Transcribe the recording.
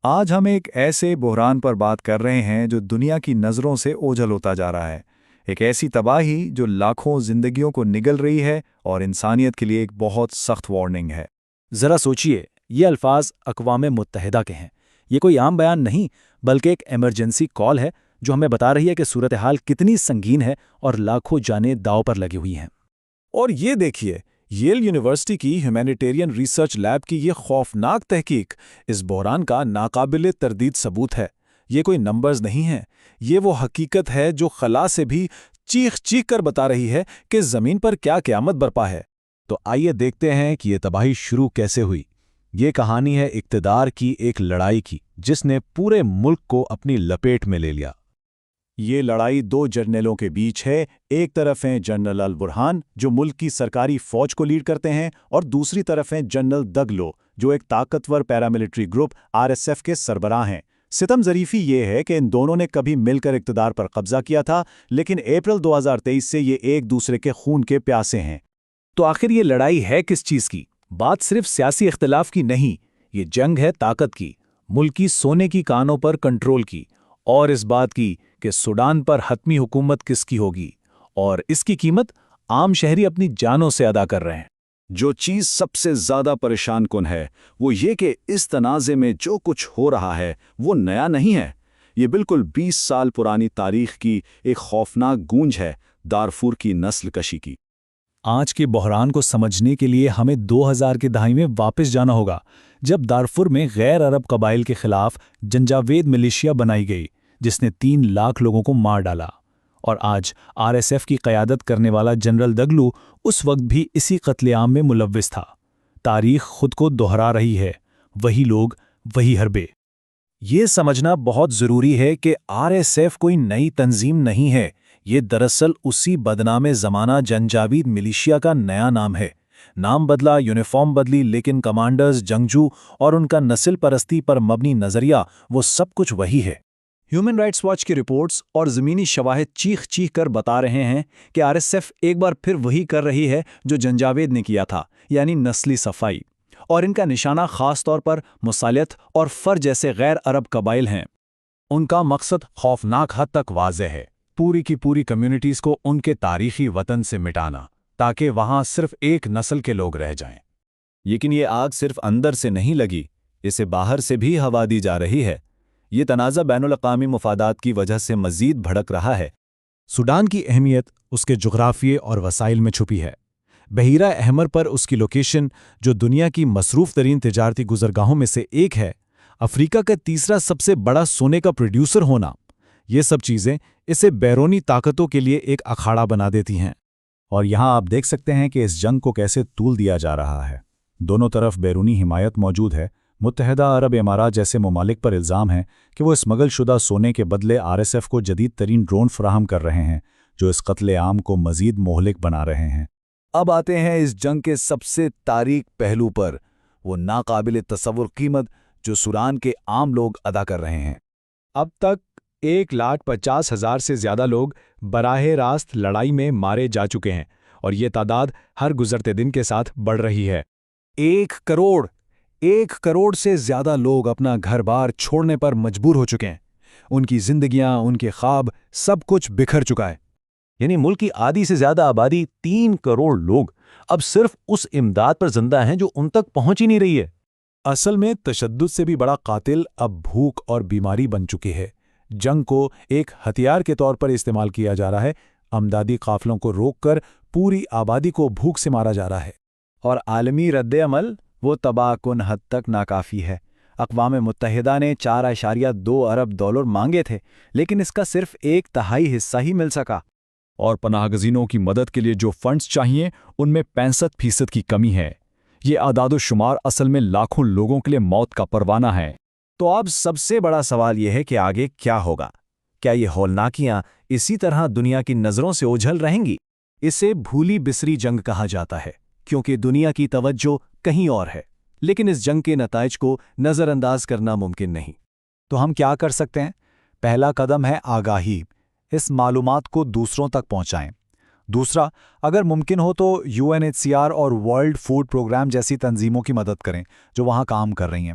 آج ہم ایک ایسے بحران پر بات کر رہے ہیں جو دنیا کی نظروں سے اوجھل ہوتا جا رہا ہے۔ ایک ایسی تباہی جو لاکھوں زندگیوں کو نگل رہی ہے اور انسانیت کے لیے ایک بہت سخت وارننگ ہے۔ ذرا سوچئے، یہ الفاظ اقوام متحدہ کے ہیں۔ یہ کوئی عام بیان نہیں، بلکہ ایک ایمرجنسی کال ہے جو ہمیں بتا رہی ہے کہ صورتحال کتنی سنگین ہے اور لاکھوں جانیں داؤ پر لگی ہوئی ہیں۔ اور یہ دیکھیے، ییل یونیورسٹی کی ہیومینیٹیرین ریسرچ لیب کی یہ خوفناک تحقیق اس بحران کا ناقابل تردید ثبوت ہے۔ یہ کوئی نمبرز نہیں ہیں، یہ وہ حقیقت ہے جو خلا سے بھی چیخ چیخ کر بتا رہی ہے کہ زمین پر کیا قیامت برپا ہے۔ تو آئیے دیکھتے ہیں کہ یہ تباہی شروع کیسے ہوئی۔ یہ کہانی ہے اقتدار کی ایک لڑائی کی جس نے پورے ملک کو اپنی لپیٹ میں لے لیا۔ یہ لڑائی دو جرنیلوں کے بیچ ہے۔ ایک طرف ہیں جنرل البرہان جو ملک کی سرکاری فوج کو لیڈ کرتے ہیں، اور دوسری طرف ہیں جنرل دگلو جو ایک طاقتور پیراملٹری گروپ RSF کے سربراہ ہیں۔ ستم ظریفی یہ ہے کہ ان دونوں نے کبھی مل کر اقتدار پر قبضہ کیا تھا، لیکن اپریل 2023 سے یہ ایک دوسرے کے خون کے پیاسے ہیں۔ تو آخر یہ لڑائی ہے کس چیز کی؟ بات صرف سیاسی اختلاف کی نہیں، یہ جنگ ہے طاقت کی، ملکی سونے کی کانوں پر کنٹرول کی، اور اس بات کی کہ سوڈان پر حتمی حکومت کس کی ہوگی، اور اس کی قیمت عام شہری اپنی جانوں سے ادا کر رہے ہیں۔ جو چیز سب سے زیادہ پریشان کن ہے وہ یہ کہ اس تنازع میں جو کچھ ہو رہا ہے وہ نیا نہیں ہے۔ یہ بالکل 20 سال پرانی تاریخ کی ایک خوفناک گونج ہے، دارفور کی نسل کشی کی۔ آج کے بحران کو سمجھنے کے لیے ہمیں 2000 کے دہائی میں واپس جانا ہوگا، جب دارفور میں غیر عرب قبائل کے خلاف جنجاوید ملیشیا بنائی گئی جس نے 3 لاکھ لوگوں کو مار ڈالا، اور آج RSF کی قیادت کرنے والا جنرل دگلو اس وقت بھی اسی قتل عام میں ملوث تھا۔ تاریخ خود کو دہرا رہی ہے، وہی لوگ، وہی حربے۔ یہ سمجھنا بہت ضروری ہے کہ RSF کوئی نئی تنظیم نہیں ہے، یہ دراصل اسی بدنام زمانہ جنجاوید ملیشیا کا نیا نام ہے۔ نام بدلا، یونیفارم بدلی، لیکن کمانڈرز، جنگجو اور ان کا نسل پرستی پر مبنی نظریہ وہ سب کچھ وہی ہے۔ ہیومن رائٹس واچ کی رپورٹس اور زمینی شواہد چیخ چیخ کر بتا رہے ہیں کہ RSF ایک بار پھر وہی کر رہی ہے جو جنجاوید نے کیا تھا، یعنی نسلی صفائی، اور ان کا نشانہ خاص طور پر مصالحت اور فر جیسے غیر عرب قبائل ہیں۔ ان کا مقصد خوفناک حد تک واضح ہے، پوری کی پوری کمیونٹیز کو ان کے تاریخی وطن سے مٹانا تاکہ وہاں صرف ایک نسل کے لوگ رہ جائیں۔ لیکن یہ آگ صرف اندر سے نہیں لگی، اسے باہر سے بھی ہوا دی جا رہی ہے۔ یہ تنازع بین الاقوامی مفادات کی وجہ سے مزید بھڑک رہا ہے۔ سوڈان کی اہمیت اس کے جغرافیے اور وسائل میں چھپی ہے۔ بحیرہ احمر پر اس کی لوکیشن، جو دنیا کی مصروف ترین تجارتی گزرگاہوں میں سے ایک ہے، افریقہ کا تیسرا سب سے بڑا سونے کا پروڈیوسر ہونا، یہ سب چیزیں اسے بیرونی طاقتوں کے لیے ایک اکھاڑا بنا دیتی ہیں۔ اور یہاں آپ دیکھ سکتے ہیں کہ اس جنگ کو کیسے طول دیا جا رہا ہے۔ دونوں طرف بیرونی حمایت موجود ہے۔ متحدہ عرب امارات جیسے ممالک پر الزام ہے کہ وہ اسمگل شدہ سونے کے بدلے RSF کو جدید ترین ڈرون فراہم کر رہے ہیں، جو اس قتل عام کو مزید مہلک بنا رہے ہیں۔ اب آتے ہیں اس جنگ کے سب سے تاریک پہلو پر، وہ ناقابل تصور قیمت جو سوڈان کے عام لوگ ادا کر رہے ہیں۔ اب تک 1,50,000 سے زیادہ لوگ براہ راست لڑائی میں مارے جا چکے ہیں، اور یہ تعداد ہر گزرتے دن کے ساتھ بڑھ رہی ہے۔ 1 کروڑ سے زیادہ لوگ اپنا گھر بار چھوڑنے پر مجبور ہو چکے ہیں۔ ان کی زندگیاں، ان کے خواب، سب کچھ بکھر چکا ہے۔ یعنی ملک کی آدھی سے زیادہ آبادی، 3 کروڑ لوگ، اب صرف اس امداد پر زندہ ہیں جو ان تک پہنچ ہی نہیں رہی ہے۔ اصل میں تشدد سے بھی بڑا قاتل اب بھوک اور بیماری بن چکی ہے۔ جنگ کو ایک ہتھیار کے طور پر استعمال کیا جا رہا ہے، امدادی قافلوں کو روک کر پوری آبادی کو بھوک سے مارا جا رہا ہے۔ اور عالمی رد عمل وہ تباہ کن حد تک ناکافی ہے۔ اقوام متحدہ نے $4.2 ارب مانگے تھے، لیکن اس کا صرف 1/3 حصہ ہی مل سکا۔ اور پناہ گزینوں کی مدد کے لیے جو فنڈز چاہیے ان میں 65% کی کمی ہے۔ یہ اعداد و شمار اصل میں لاکھوں لوگوں کے لیے موت کا پروانہ ہے۔ تو اب سب سے بڑا سوال یہ ہے کہ آگے کیا ہوگا؟ کیا یہ ہولناکیاں اسی طرح دنیا کی نظروں سے اوجھل رہیں گی؟ اسے بھولی بسری جنگ کہا جاتا ہے، کیونکہ دنیا کی توجہ کہیں اور ہے، لیکن اس جنگ کے نتائج کو نظر انداز کرنا ممکن نہیں۔ تو ہم کیا کر سکتے ہیں؟ پہلا قدم ہے آگاہی۔ اس معلومات کو دوسروں تک پہنچائیں۔ دوسرا، اگر ممکن ہو تو UNHCR اور ورلڈ فوڈ پروگرام جیسی تنظیموں کی مدد کریں جو وہاں کام کر رہی ہیں۔